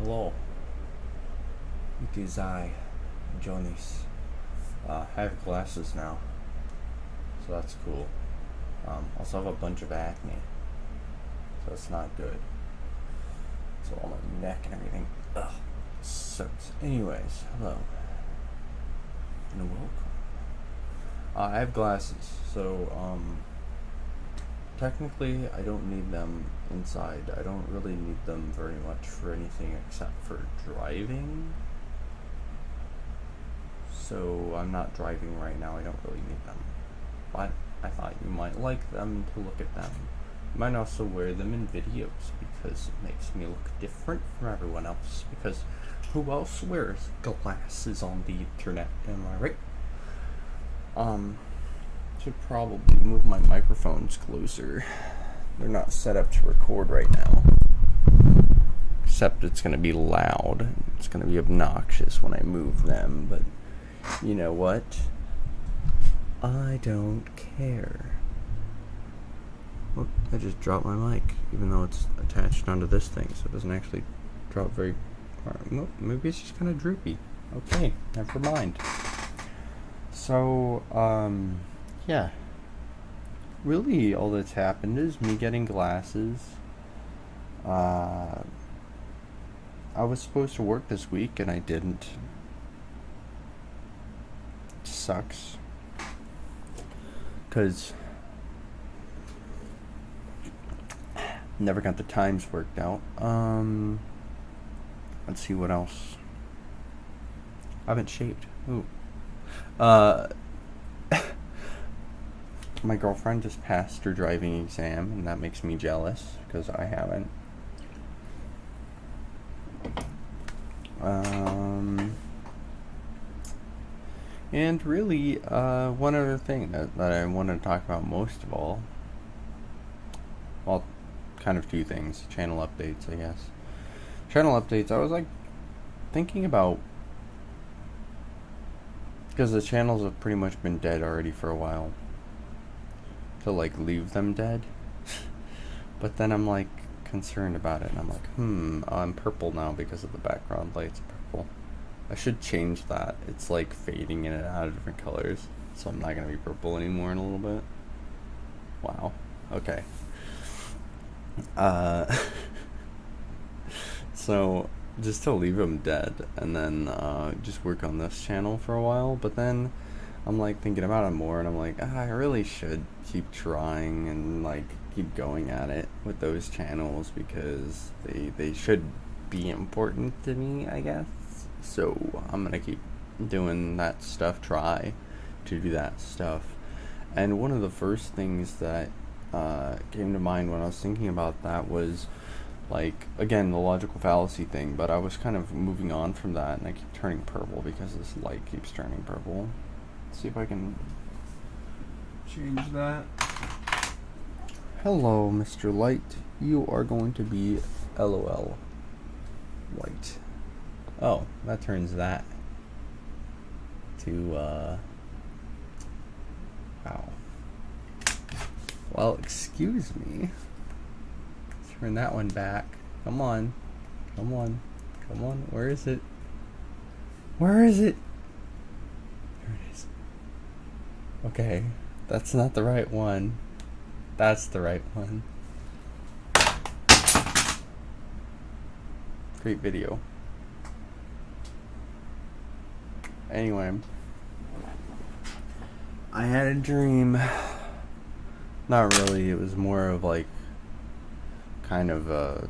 Hello, it is I, Jonas. I have glasses now, so that's cool. Also have a bunch of acne, so it's not good. So all my neck and everything, sucks. Anyways, hello and welcome. I have glasses, so technically I don't need them inside. I don't really need them very much for anything except for driving. So I'm not driving right now, I don't really need them. But I thought you might like them to look at them. You might also wear them in videos because it makes me look different from everyone else. Because who else wears glasses on the internet, am I right? Should probably move my microphones closer. They're not set up to record right now. Except it's going to be loud. It's going to be obnoxious when I move them, but you know what? I don't care. Whoop, I just dropped my mic, even though it's attached onto this thing, so it doesn't actually drop very far. Maybe it's just kind of droopy. Okay, never mind. So, yeah. Really, all that's happened is me getting glasses. I was supposed to work this week, and I didn't. It sucks. Because never got the times worked out. Let's see what else. I haven't shaved. Ooh. My girlfriend just passed her driving exam, and that makes me jealous because I haven't. And really, one other thing that I wanted to talk about most of all, well, kind of two things, channel updates, I guess. Channel updates, I was like thinking about, because the channels have pretty much been dead already for a while, to like leave them dead. But then I'm like concerned about it, and I'm like, I'm purple now because of the background lights purple. I should change that. It's like fading in and out of different colors, so I'm not gonna be purple anymore in a little bit. Wow. Okay. So just to leave them dead, and then just work on this channel for a while. But then I'm like thinking about it more, and I'm like, I really should keep trying and like keep going at it with those channels because they should be important to me, I guess. So I'm gonna keep doing that stuff, try to do that stuff. And one of the first things that came to mind when I was thinking about that was, like, again, the logical fallacy thing, but I was kind of moving on from that, and I keep turning purple because this light keeps turning purple. Let's see if I can change that. Hello, Mr. Light. You are going to be LOL white. Oh, that turns that to, wow. Well, excuse me. Turn that one back. Come on. Come on. Come on. Where is it? Where is it? There it is. Okay. That's not the right one. That's the right one. Great video. Anyway. I had a dream. Not really. It was more of like kind of a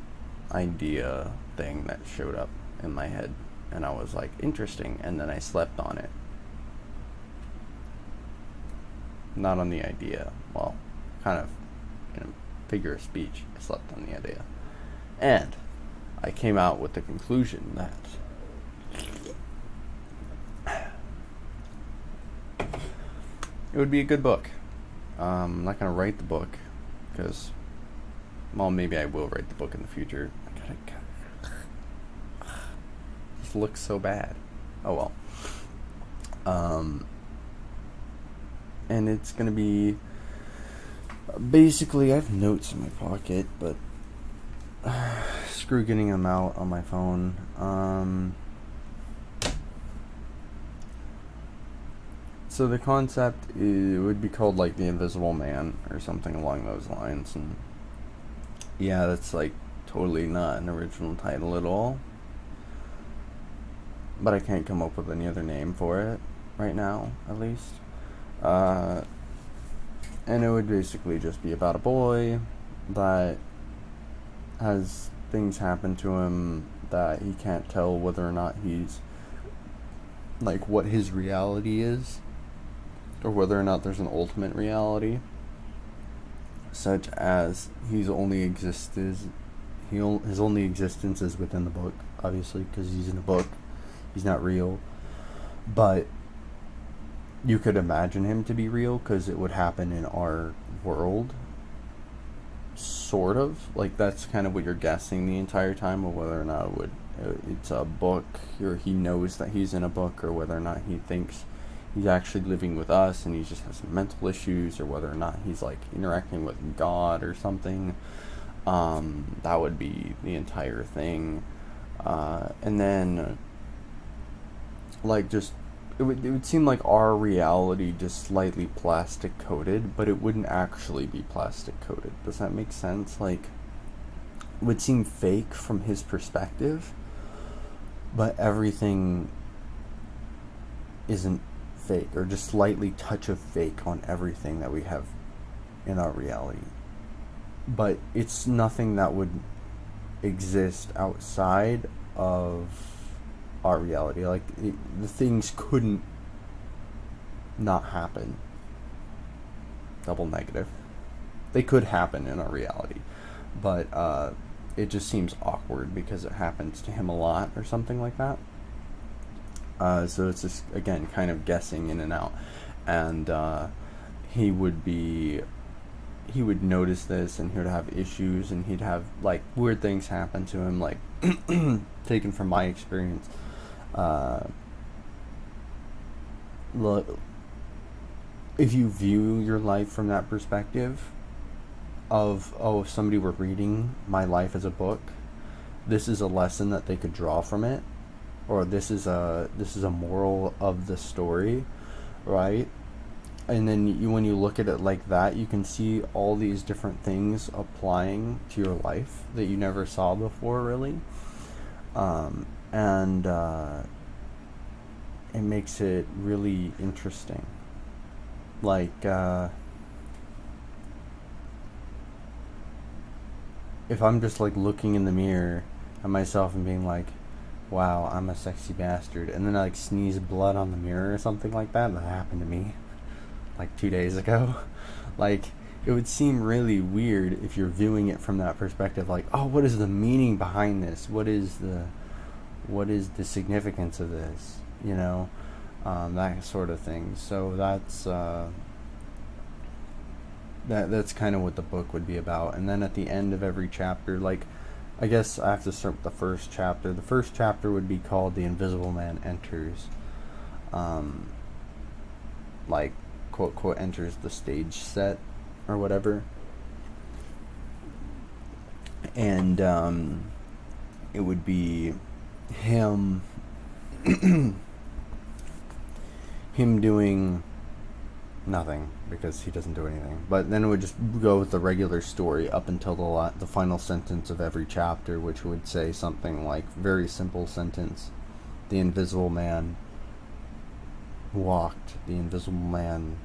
idea thing that showed up in my head, and I was like, interesting, and then I slept on it. Not on the idea, well, kind of in a figure of speech, I slept on the idea. And I came out with the conclusion that it would be a good book. I'm not going to write the book because, well, maybe I will write the book in the future. This looks so bad. Oh well. And it's gonna be basically, I have notes in my pocket, but screw getting them out on my phone. So the concept would be called like The Invisible Man or something along those lines, and yeah, that's like totally not an original title at all. But I can't come up with any other name for it right now, at least. And it would basically just be about a boy that has things happen to him that he can't tell whether or not he's like what his reality is, or whether or not there's an ultimate reality, such as his only existence is within the book, obviously, because he's in a book. He's not real, but you could imagine him to be real because it would happen in our world, sort of. Like, that's kind of what you're guessing the entire time, of whether or not it's a book, or he knows that he's in a book, or whether or not he thinks he's actually living with us and he just has some mental issues, or whether or not he's like interacting with God or something. That would be the entire thing. And then like, just it would seem like our reality just slightly plastic coated, but it wouldn't actually be plastic coated. Does that make sense? Like, it would seem fake from his perspective, but everything isn't fake, or just slightly touch of fake on everything that we have in our reality. But it's nothing that would exist outside of our reality. Like, the things couldn't not happen. Double negative. They could happen in our reality, but it just seems awkward because it happens to him a lot or something like that. So it's just, again, kind of guessing in and out. And he would notice this, and he would have issues, and he'd have like weird things happen to him, like taken from my experience. Look, if you view your life from that perspective of, if somebody were reading my life as a book, this is a lesson that they could draw from it, or this is a moral of the story, right? And then when you look at it like that, you can see all these different things applying to your life that you never saw before, really. And it makes it really interesting. Like, if I'm just like looking in the mirror at myself and being like, wow, I'm a sexy bastard, and then I like sneeze blood on the mirror or something like that happened to me like 2 days ago. Like, it would seem really weird if you're viewing it from that perspective, like, oh, what is the meaning behind this? What is the significance of this? You know, that sort of thing. So that's kind of what the book would be about. And then at the end of every chapter, like, I guess I have to start with the first chapter. The first chapter would be called The Invisible Man Enters. Like, quote, quote, enters the stage set or whatever. And it would be him him doing nothing, because he doesn't do anything. But then it would just go with the regular story up until the final sentence of every chapter, which would say something like, very simple sentence: the invisible man walked, the invisible man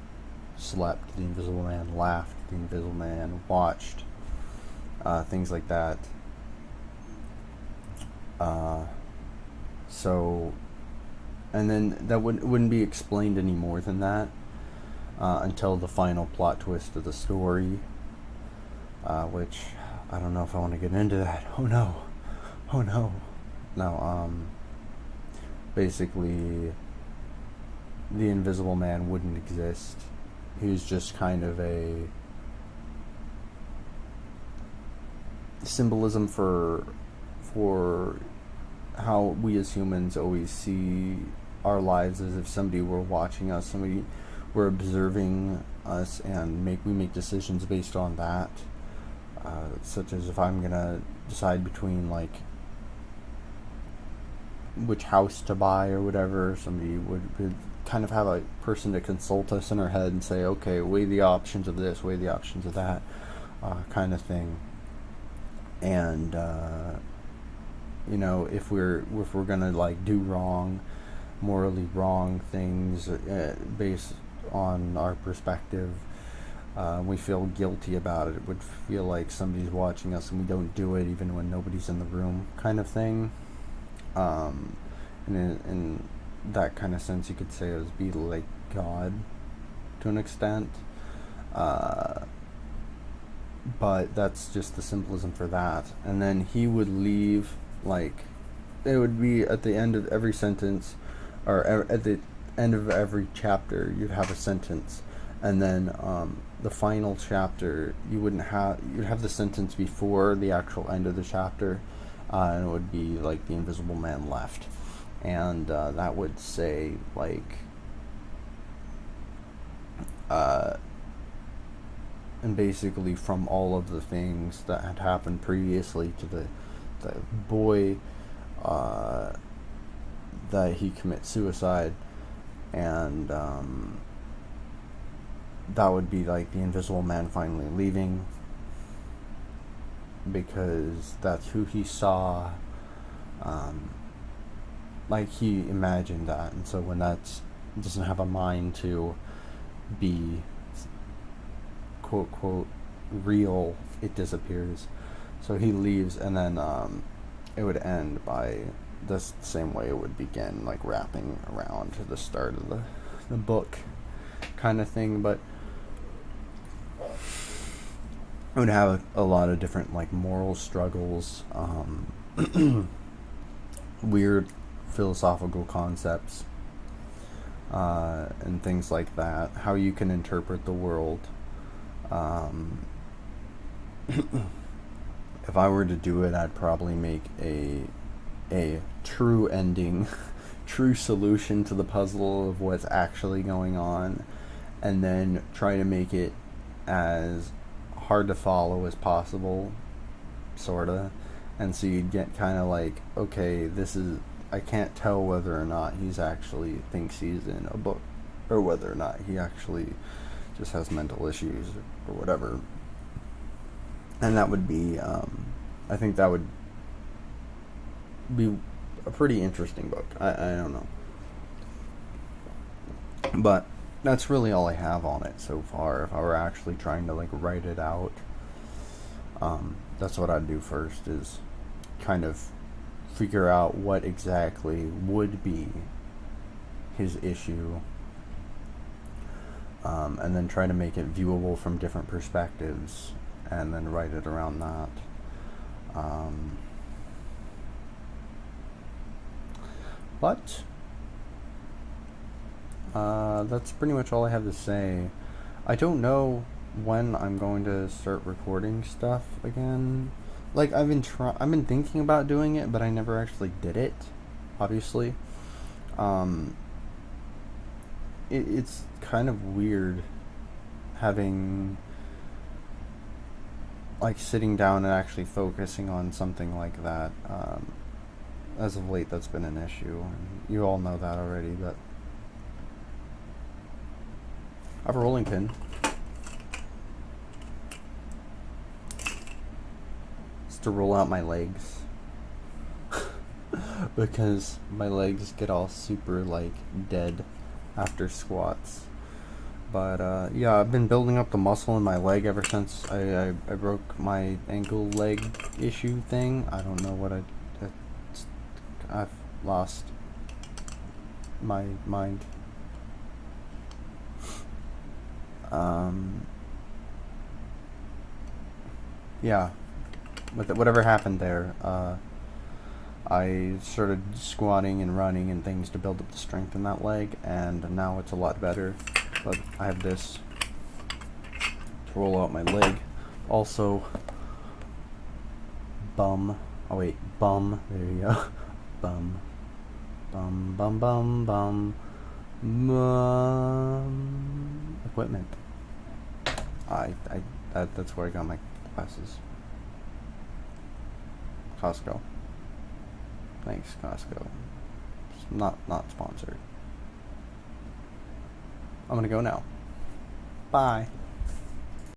slept, the invisible man laughed, the invisible man watched, things like that. So, and then that wouldn't be explained any more than that until the final plot twist of the story, which I don't know if I want to get into that. Oh no. No, basically, the Invisible Man wouldn't exist. He was just kind of a symbolism for how we as humans always see our lives, as if somebody were watching us, somebody were observing us, and we make decisions based on that. Such as, if I'm gonna decide between like which house to buy or whatever. Somebody would kind of have a person to consult us in our head and say, okay, weigh the options of this, weigh the options of that, kind of thing. And you know, if we're gonna like do wrong, morally wrong things based on our perspective, we feel guilty about it. It would feel like somebody's watching us and we don't do it even when nobody's in the room, kind of thing. And in that kind of sense, you could say it was be like God to an extent. But that's just the symbolism for that. And then he would leave, like, it would be at the end of every sentence, or at the end of every chapter, you'd have a sentence. And then the final chapter, you'd have the sentence before the actual end of the chapter, and it would be like the Invisible Man left. And that would say, like, and basically from all of the things that had happened previously to the boy, that he commits suicide, and that would be like the Invisible Man finally leaving, because that's who he saw, like he imagined that, and so when that doesn't have a mind to be quote quote real, it disappears. So he leaves, and then it would end by the same way it would begin, like wrapping around to the start of the book kind of thing. But it would have a lot of different like moral struggles, weird philosophical concepts, and things like that, how you can interpret the world. If I were to do it, I'd probably make a true ending, true solution to the puzzle of what's actually going on, and then try to make it as hard to follow as possible, sorta. And so you'd get kind of like, okay, I can't tell whether or not he's actually thinks he's in a book, or whether or not he actually just has mental issues or whatever. And that would be, I think that would be a pretty interesting book. I don't know. But that's really all I have on it so far. If I were actually trying to like write it out, that's what I'd do first, is kind of figure out what exactly would be his issue, and then try to make it viewable from different perspectives, and then write it around that. But that's pretty much all I have to say. I don't know when I'm going to start recording stuff again. Like, I've been thinking about doing it, but I never actually did it, obviously. It's kind of weird having, like, sitting down and actually focusing on something like that. As of late, that's been an issue, and you all know that already, but I have a rolling pin. It's to roll out my legs. Because my legs get all super, like, dead after squats. But, yeah, I've been building up the muscle in my leg ever since I broke my ankle leg issue thing. I don't know what I've lost my mind. Yeah, whatever happened there, I started squatting and running and things to build up the strength in that leg, and now it's a lot better. But I have this to roll out my leg. Also, bum. Oh wait, bum. There you go. Bum. Bum, bum, bum, bum. Equipment. That's where I got my glasses. Costco. Thanks, Costco. It's not sponsored. I'm gonna go now. Bye.